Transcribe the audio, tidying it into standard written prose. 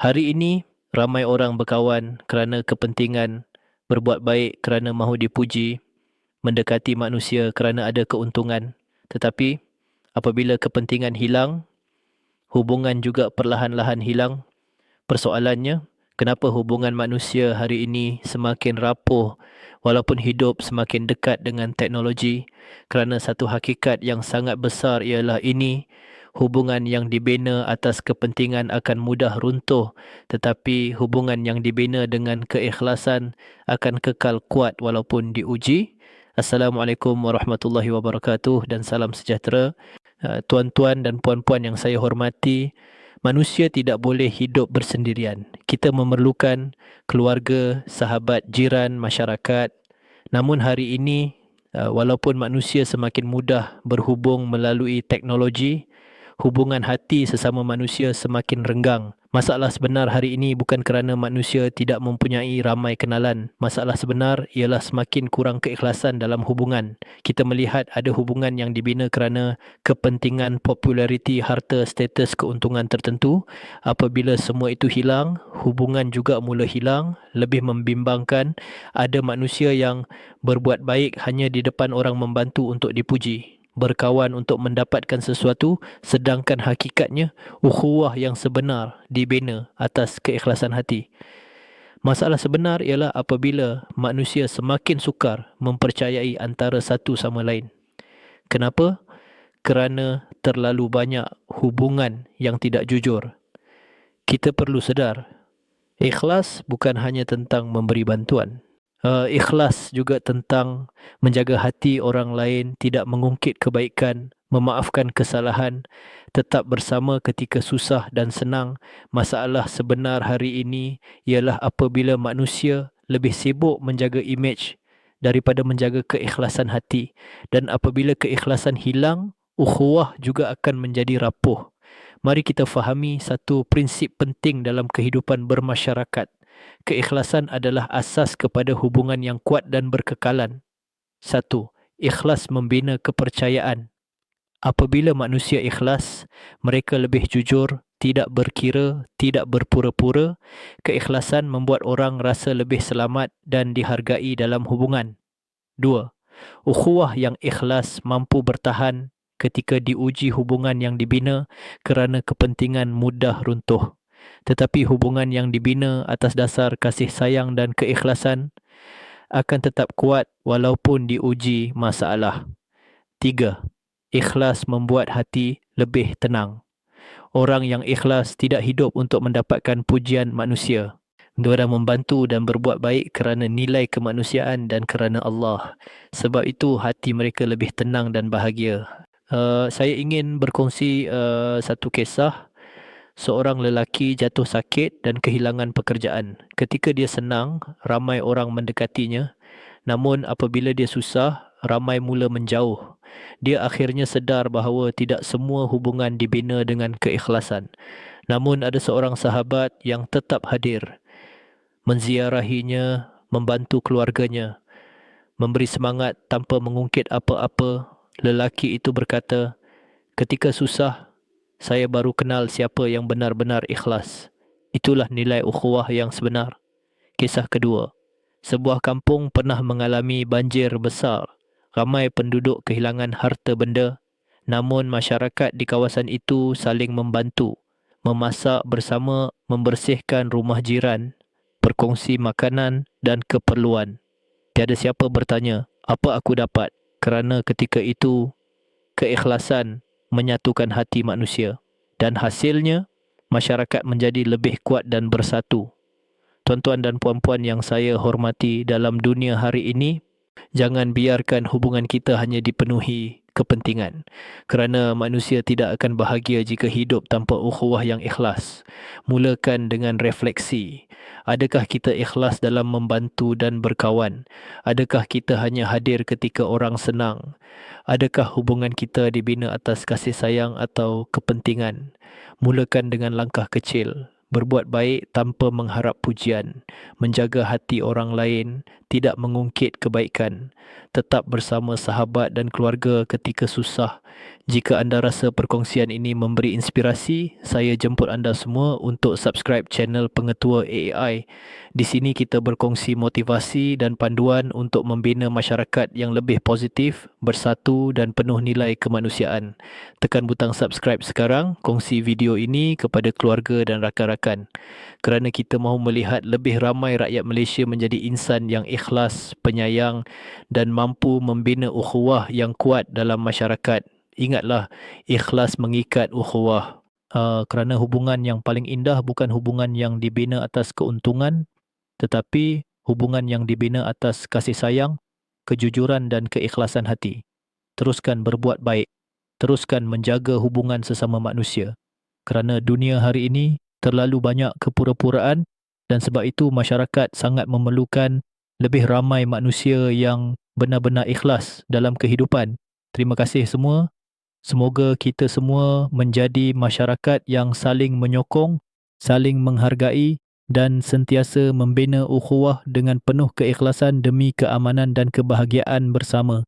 Hari ini, ramai orang berkawan kerana kepentingan, berbuat baik kerana mahu dipuji, mendekati manusia kerana ada keuntungan. Tetapi, apabila kepentingan hilang, hubungan juga perlahan-lahan hilang. Persoalannya, kenapa hubungan manusia hari ini semakin rapuh walaupun hidup semakin dekat dengan teknologi? Kerana satu hakikat yang sangat besar ialah ini, hubungan yang dibina atas kepentingan akan mudah runtuh, tetapi hubungan yang dibina dengan keikhlasan akan kekal kuat walaupun diuji. Assalamualaikum warahmatullahi wabarakatuh dan salam sejahtera. Tuan-tuan dan puan-puan yang saya hormati, manusia tidak boleh hidup bersendirian. Kita memerlukan keluarga, sahabat, jiran, masyarakat. Namun hari ini, walaupun manusia semakin mudah berhubung melalui teknologi, hubungan hati sesama manusia semakin renggang. Masalah sebenar hari ini bukan kerana manusia tidak mempunyai ramai kenalan. Masalah sebenar ialah semakin kurang keikhlasan dalam hubungan. Kita melihat ada hubungan yang dibina kerana kepentingan populariti, harta, status, keuntungan tertentu. Apabila semua itu hilang, hubungan juga mula hilang. Lebih membimbangkan, ada manusia yang berbuat baik hanya di depan orang membantu untuk dipuji, berkawan untuk mendapatkan sesuatu, sedangkan hakikatnya ukhuwah yang sebenar dibina atas keikhlasan hati. Masalah sebenar ialah apabila manusia semakin sukar mempercayai antara satu sama lain. Kenapa? Kerana terlalu banyak hubungan yang tidak jujur. Kita perlu sedar, ikhlas bukan hanya tentang memberi bantuan. Ikhlas juga tentang menjaga hati orang lain, tidak mengungkit kebaikan, memaafkan kesalahan, tetap bersama ketika susah dan senang. Masalah sebenar hari ini ialah apabila manusia lebih sibuk menjaga imej daripada menjaga keikhlasan hati. Dan apabila keikhlasan hilang, ukhuwah juga akan menjadi rapuh. Mari kita fahami satu prinsip penting dalam kehidupan bermasyarakat. Keikhlasan adalah asas kepada hubungan yang kuat dan berkekalan. Satu, ikhlas membina kepercayaan. Apabila manusia ikhlas, mereka lebih jujur, tidak berkira, tidak berpura-pura. Keikhlasan membuat orang rasa lebih selamat dan dihargai dalam hubungan. Dua, ukhuwah yang ikhlas mampu bertahan ketika diuji hubungan yang dibina kerana kepentingan mudah runtuh. Tetapi hubungan yang dibina atas dasar kasih sayang dan keikhlasan akan tetap kuat walaupun diuji masalah. Tiga, ikhlas membuat hati lebih tenang. Orang yang ikhlas tidak hidup untuk mendapatkan pujian manusia. Diorang membantu dan berbuat baik kerana nilai kemanusiaan dan kerana Allah. Sebab itu hati mereka lebih tenang dan bahagia. Saya ingin berkongsi satu kisah. Seorang lelaki jatuh sakit dan kehilangan pekerjaan. Ketika dia senang, ramai orang mendekatinya. Namun apabila dia susah, ramai mula menjauh. Dia akhirnya sedar bahawa tidak semua hubungan dibina dengan keikhlasan. Namun ada seorang sahabat yang tetap hadir, menziarahinya, membantu keluarganya, memberi semangat tanpa mengungkit apa-apa. Lelaki itu berkata, ketika susah, saya baru kenal siapa yang benar-benar ikhlas. Itulah nilai ukhuwah yang sebenar. Kisah kedua. Sebuah kampung pernah mengalami banjir besar. Ramai penduduk kehilangan harta benda. Namun masyarakat di kawasan itu saling membantu, memasak bersama, membersihkan rumah jiran, berkongsi makanan dan keperluan. Tiada siapa bertanya, apa aku dapat? Kerana ketika itu, keikhlasan menyatukan hati manusia. Dan hasilnya, masyarakat menjadi lebih kuat dan bersatu. Tuan-tuan dan puan-puan yang saya hormati, dalam dunia hari ini, jangan biarkan hubungan kita hanya dipenuhi kepentingan. Kerana manusia tidak akan bahagia jika hidup tanpa ukhuwah yang ikhlas. Mulakan dengan refleksi. Adakah kita ikhlas dalam membantu dan berkawan? Adakah kita hanya hadir ketika orang senang? Adakah hubungan kita dibina atas kasih sayang atau kepentingan? Mulakan dengan langkah kecil. Berbuat baik tanpa mengharap pujian, menjaga hati orang lain, tidak mengungkit kebaikan, tetap bersama sahabat dan keluarga ketika susah, Jika anda rasa perkongsian ini memberi inspirasi, saya jemput anda semua untuk subscribe channel Pengetua AAI. Di sini kita berkongsi motivasi dan panduan untuk membina masyarakat yang lebih positif, bersatu dan penuh nilai kemanusiaan. Tekan butang subscribe sekarang, kongsi video ini kepada keluarga dan rakan-rakan. Kerana kita mahu melihat lebih ramai rakyat Malaysia menjadi insan yang ikhlas, penyayang dan mampu membina ukhuwah yang kuat dalam masyarakat. Ingatlah, ikhlas mengikat ukhuwah. Kerana hubungan yang paling indah bukan hubungan yang dibina atas keuntungan, tetapi hubungan yang dibina atas kasih sayang, kejujuran dan keikhlasan hati. Teruskan berbuat baik. Teruskan menjaga hubungan sesama manusia. Kerana dunia hari ini terlalu banyak kepura-puraan dan sebab itu masyarakat sangat memerlukan lebih ramai manusia yang benar-benar ikhlas dalam kehidupan. Terima kasih semua. Semoga kita semua menjadi masyarakat yang saling menyokong, saling menghargai dan sentiasa membina ukhuwah dengan penuh keikhlasan demi keamanan dan kebahagiaan bersama.